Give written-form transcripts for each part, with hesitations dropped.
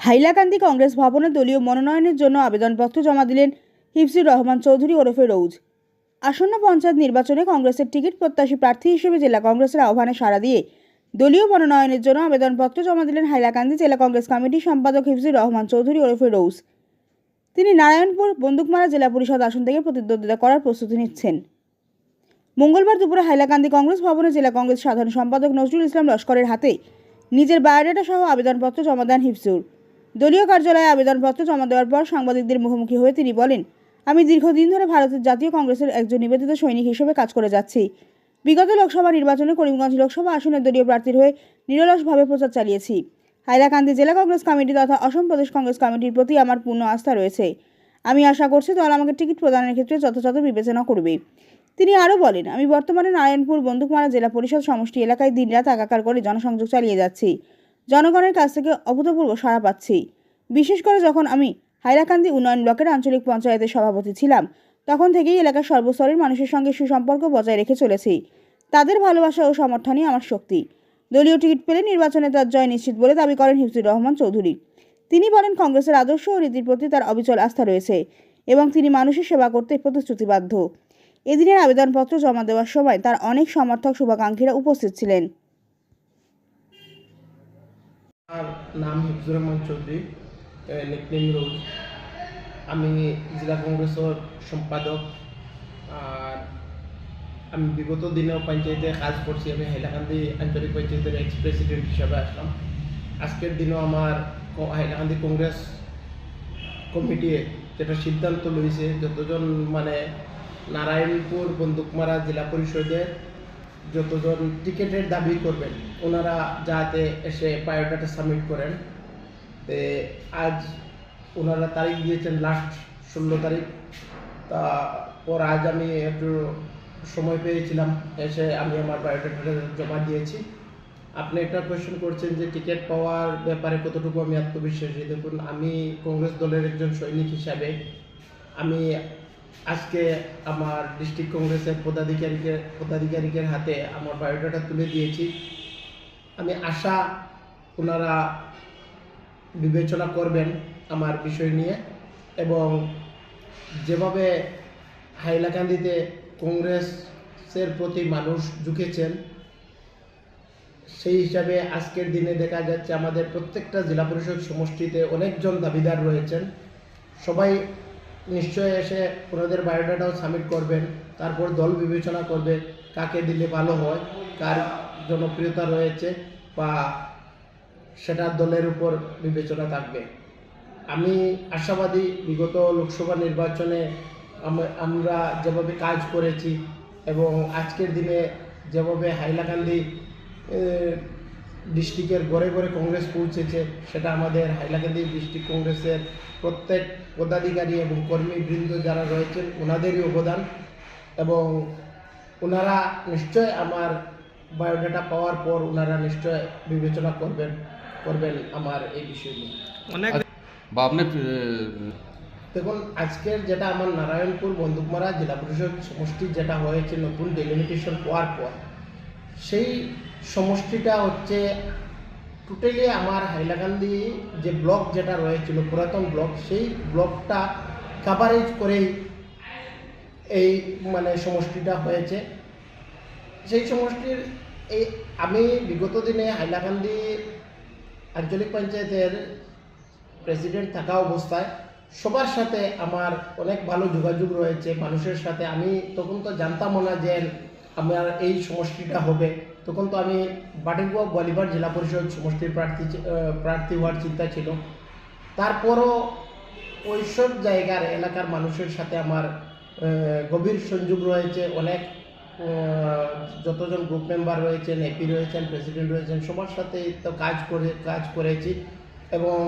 হাইলাকান্দি কংগ্রেস ভবনে দলীয় মনোনয়নের জন্য আবেদনপত্র জমা দিলেন হিফজুর রহমান চৌধুরী ওরফে রৌজ। আসন্ন পঞ্চায়েত নির্বাচনে কংগ্রেসের টিকিট প্রত্যাশী প্রার্থী হিসেবে জেলা কংগ্রেসের আহ্বানে সাড়া দিয়ে দলীয় মনোনয়নের জন্য আবেদনপত্র জমা দিলেন হাইলাকান্দি জেলা কংগ্রেস কমিটির সম্পাদক হিফজুর রহমান চৌধুরী ওরফে রৌজ। তিনি নারায়ণপুর বন্দুকমারা জেলা পরিষদ আসন থেকে প্রতিদ্বন্দ্বিতা করার প্রস্তুতি নিচ্ছেন। মঙ্গলবার দুপুরে হাইলাকান্দি কংগ্রেস ভবনে জেলা কংগ্রেস সাধারণ সম্পাদক নজরুল ইসলাম লস্করের হাতে নিজের বায়োডাটা সহ আবেদনপত্র জমা দেন হিফজুর। দলীয় কার্যালয়ে আবেদনপত্র জমা দেওয়ার পর সাংবাদিকদের মুখোমুখি হয়ে তিনি বলেন, আমি দীর্ঘদিন ধরে ভারতের জাতীয় কংগ্রেসের একজন নিবেদিত সৈনিক হিসেবে কাজ করে যাচ্ছি। বিগত লোকসভা নির্বাচনে করিমগঞ্জ লোকসভা আসনের দলীয় প্রার্থীর হয়ে নিরলসভাবে প্রচার চালিয়েছি। হাইলাকান্দি জেলা কংগ্রেস কমিটি তথা অসম প্রদেশ কংগ্রেস কমিটির প্রতি আমার পূর্ণ আস্থা রয়েছে। আমি আশা করছি দল আমাকে টিকিট প্রদানের ক্ষেত্রে যথাযথ বিবেচনা করবে। তিনি আরও বলেন, আমি বর্তমানে নারায়ণপুর বন্দুকমারা জেলা পরিষদ সমষ্টি এলাকায় দিনরাত একাকার করে জনসংযোগ চালিয়ে যাচ্ছি। জনগণের কাছ থেকে অভূতপূর্ব সাড়া পাচ্ছি। বিশেষ করে যখন আমি হাইলাকান্দি উন্নয়ন ব্লকের আঞ্চলিক পঞ্চায়েতের সভাপতি ছিলাম, তখন থেকেই এলাকার সর্বস্তরের মানুষের সঙ্গে সুসম্পর্ক বজায় রেখে চলেছি। তাদের ভালোবাসা ও সমর্থনই আমার শক্তি। দলীয় টিকিট পেলে নির্বাচনে তার জয় নিশ্চিত বলে দাবি করেন হিফজুর রহমান চৌধুরী। তিনি বলেন, কংগ্রেসের আদর্শ ও রীতির প্রতি তার অবিচল আস্থা রয়েছে এবং তিনি মানুষের সেবা করতে প্রতিশ্রুতিবদ্ধ। এদিনের আবেদনপত্র জমা দেওয়ার সময় তার অনেক সমর্থক শুভাকাঙ্ক্ষীরা উপস্থিত ছিলেন। আমার নাম হিফজুর রহমান চৌধুরী, নিকনেম রোজ। আমি জেলা কংগ্রেসের সম্পাদক। আর আমি বিগত দিনেও পঞ্চায়েতে কাজ করছি। আমি হাইলাকান্দি আঞ্চলিক পঞ্চায়েতের এক্স প্রেসিডেন্ট হিসাবে আসলাম। আজকের দিনেও আমার হাইলাকান্দি কংগ্রেস কমিটি যেটা সিদ্ধান্ত লইছে, যতজন নারায়ণপুর বন্দুকমারা জেলা পরিষদের যতজন টিকিটের দাবি করবেন ওনারা যাতে এসে বায়োডাটা সাবমিট করেন। আজ ওনারা তারিখ দিয়েছেন লাস্ট 16 তারিখ। তারপর আজ আমি একটু সময় পেয়েছিলাম, এসে আমি আমার বায়োডাটাটা জমা দিয়েছি। আপনি একটা কোয়েশ্চেন করছেন যে টিকিট পাওয়ার ব্যাপারে কতটুকু আমি আত্মবিশ্বাসী। দেখুন, আমি কংগ্রেস দলের একজন সৈনিক হিসাবে আমি আজকে আমার ডিস্ট্রিক্ট কংগ্রেসের পদাধিকারিকের হাতে আমার বায়োডাটা তুলে দিয়েছি। আমি আশা ওনারা বিবেচনা করবেন আমার বিষয় নিয়ে, এবং যেভাবে হাইলাকান্দিতে কংগ্রেসের প্রতি মানুষ ঝুঁকেছেন, সেই হিসাবে আজকের দিনে দেখা যাচ্ছে আমাদের প্রত্যেকটা জেলা পরিষদ সমষ্টিতে অনেকজন দাবিদার রয়েছেন। সবাই নিশ্চয় এসে ওনাদের বায়োডাটাও সাবমিট করবেন। তারপর দল বিবেচনা করবে কাকে দিলে ভালো হয়, কার জনপ্রিয়তা রয়েছে, বা সেটা দলের উপর বিবেচনা থাকবে। আমি আশাবাদী বিগত লোকসভা নির্বাচনে আমরা যেভাবে কাজ করেছি এবং আজকের দিনে যেভাবে হাইলাকান্দি ডিস্ট্রিক্টের ঘরে ঘরে কংগ্রেস পৌঁছেছে, সেটা আমাদের হাইলাকান্দি ডিস্ট্রিক্ট কংগ্রেসের প্রত্যেক পদাধিকারী এবং কর্মীবৃন্দ যারা রয়েছেন ওনাদেরই অবদান। এবং ওনারা নিশ্চয় আমার বায়োডাটা পাওয়ার পর ওনারা নিশ্চয় বিবেচনা করবেন আমার এই বিষয় নিয়ে। দেখুন, আজকের যেটা আমার নারায়ণপুর বন্দুকমারা জেলা পরিষদ সমষ্টি যেটা হয়েছে নতুন ডেলিমিটেশন হওয়ার পর, সেই সমষ্টিটা হচ্ছে টোটালি আমার হাইলাকান্দি যে ব্লক যেটা রয়েছিল পুরাতন ব্লক, সেই ব্লকটা কাভারেজ করেই এই সমষ্টিটা হয়েছে। সেই সমষ্টির আমি বিগত দিনে হাইলাকান্দি আঞ্চলিক পঞ্চায়েতের প্রেসিডেন্ট থাকা অবস্থায় সবার সাথে আমার অনেক ভালো যোগাযোগ রয়েছে মানুষের সাথে। আমি তখন তো জানতামও না যে আমার এই সমষ্টিটা হবে। তখন তো আমি বাটিকবাগ বলিবার জেলা পরিষদ সমষ্টির প্রার্থী হওয়ার চিন্তা ছিল। তারপরও ওইসব জায়গার এলাকার মানুষের সাথে আমার গভীর সংযোগ রয়েছে। অনেক যতজন গ্রুপ মেম্বার রয়েছেন, এপি রয়েছেন, প্রেসিডেন্ট রয়েছেন, সবার সাথে তো কাজ করেছি এবং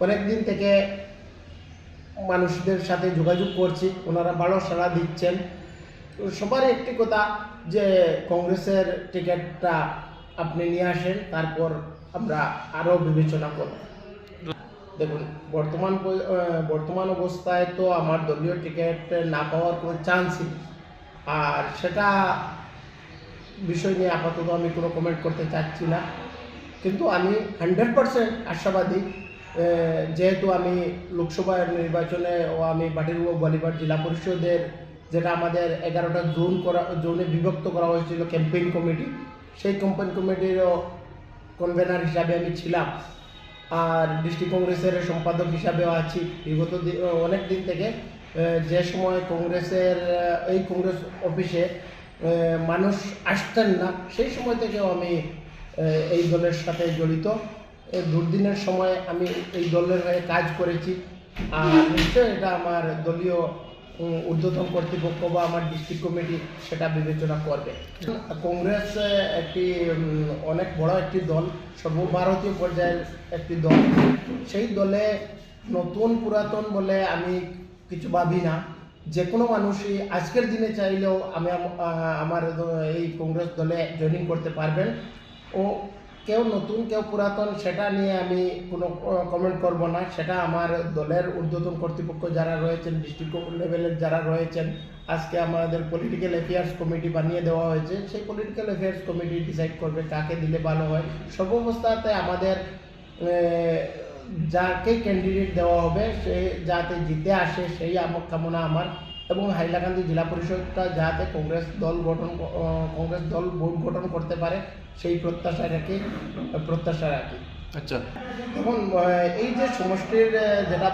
অনেক দিন থেকে মানুষদের সাথে যোগাযোগ করছি। ওনারা ভালো সাড়া দিচ্ছেন। সবার একটি কথা যে কংগ্রেসের টিকিটটা আপনি নিয়ে আসেন, তারপর আমরা আরও বিবেচনা করব। দেখুন, বর্তমান অবস্থায় তো আমার দলীয় টিকিট না পাওয়ার কোনো চান্সই নেই। আর সেটা বিষয় নিয়ে আপাতত আমি কোনো কমেন্ট করতে চাচ্ছি না, কিন্তু আমি 100% আশাবাদী যেহেতু আমি লোকসভা নির্বাচনে ও আমি বাটির ও বলিপাড় জেলা পরিষদের যেটা আমাদের 11টা জোনে বিভক্ত করা হয়েছিল ক্যাম্পেইন কমিটি, সেই ক্যাম্পেইন কমিটিরও কনভেনার হিসাবে আমি ছিলাম, আর ডিস্ট্রিক্ট কংগ্রেসের সম্পাদক হিসাবেও আছি বিগত অনেক দিন থেকে। যে সময় কংগ্রেসের এই কংগ্রেস অফিসে মানুষ আসতেন না, সেই সময় থেকেও আমি এই দলের সাথে জড়িত। দুর্দিনের সময় আমি এই দলের হয়ে কাজ করেছি, আর নিশ্চয়ই এটা আমার দলীয় ঊর্ধ্বতন কর্তৃপক্ষ বা আমার ডিস্ট্রিক্ট কমিটি সেটা বিবেচনা করবে। কংগ্রেস একটি অনেক বড় একটি দল, সর্বভারতীয় পর্যায়ের একটি দল। সেই দলে নতুন পুরাতন বলে আমি কিছু ভাবি না। যে কোনো মানুষই আজকের দিনে চাইলেও আমার এই কংগ্রেস দলে জয়েনিং করতে পারবেন। ও কেউ নতুন কেউ পুরাতন সেটা নিয়ে আমি কোনো কমেন্ট করব না। সেটা আমার দলের ঊর্ধ্বতন কর্তৃপক্ষ যারা রয়েছেন, ডিস্ট্রিক্ট লেভেলের যারা রয়েছেন, আজকে আমাদের পলিটিক্যাল অ্যাফেয়ার্স কমিটি বানিয়ে দেওয়া হয়েছে, সেই পলিটিক্যাল অ্যাফেয়ার্স কমিটি ডিসাইড করবে কাকে দিলে ভালো হয়। সর্বাবস্থাতে আমাদের যাকে ক্যান্ডিডেট দেওয়া হবে সে যাতে জিতে আসে সেই কামনা আমার, এবং হাইলাকান্দি জেলা পরিষদটা যাতে কংগ্রেস দল ভোট গঠন করতে পারে সেই প্রত্যাশা রাখি। আচ্ছা, এখন এই যে সমষ্টির যেটা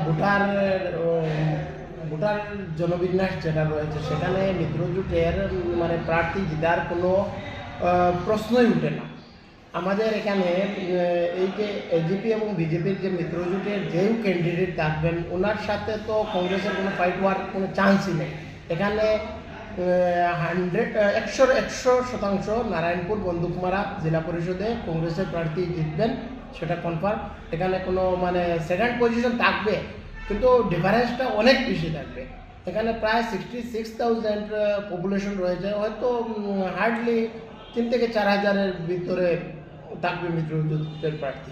ভোটার জনবিন্যাস যেটা রয়েছে, সেখানে মিত্রজোটের মানে প্রার্থী জেতার কোনো প্রশ্নই উঠে না। আমাদের এখানে এই যে এজিপি এবং বিজেপির যে মিত্রজোটের যেই ক্যান্ডিডেট থাকবেন, ওনার সাথে তো কংগ্রেসের কোনো ফাইট হওয়ার কোনো চান্সই নেই। এখানে 100% নারায়ণপুর বন্দুকমারা জেলা পরিষদে কংগ্রেসের প্রার্থী জিতবেন, সেটা কনফার্ম। এখানে কোনো মানে সেকেন্ড পজিশন থাকবে, কিন্তু ডিফারেন্সটা অনেক বেশি থাকবে। এখানে প্রায় 66,000 পপুলেশন রয়েছে, হয়তো হার্ডলি 3 থেকে 4 হাজারের ভিতরে থাকবে মিত্রজোটের প্রার্থী।